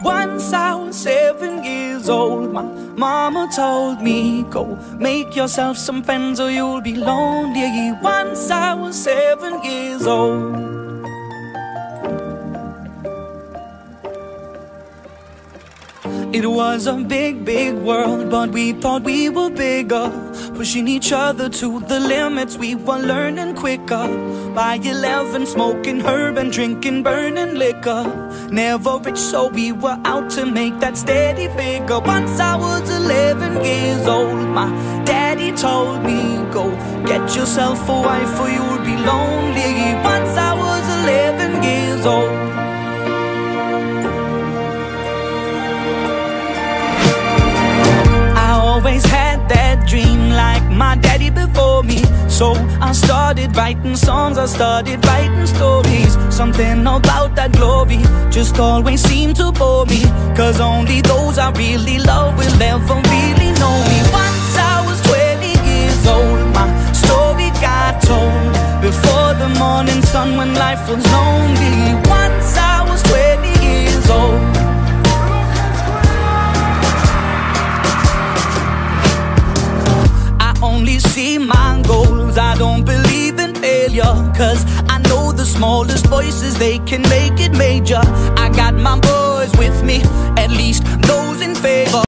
Once I was 7 years old, my mama told me, go make yourself some friends or you'll be lonely. Once I was 7 years old. It was a big, big world, but we thought we were bigger, pushing each other to the limits. We were learning quicker. By 11, smoking herb and drinking burning liquor. Never rich, so we were out to make that steady figure. Once I was 11 years old, my daddy told me, go get yourself a wife or you'll be lonely. Once I was 11 years old. Always had that dream like my daddy before me. So I started writing songs, I started writing stories. Something about that glory just always seemed to bore me, cause only those I really love will ever really know me. Once I was 20 years old, my story got told before the morning sun when life was lonely. Once I was 20 years old. Only see my goals, I don't believe in failure, cause I know the smallest voices, they can make it major. I got my boys with me, at least those in favor.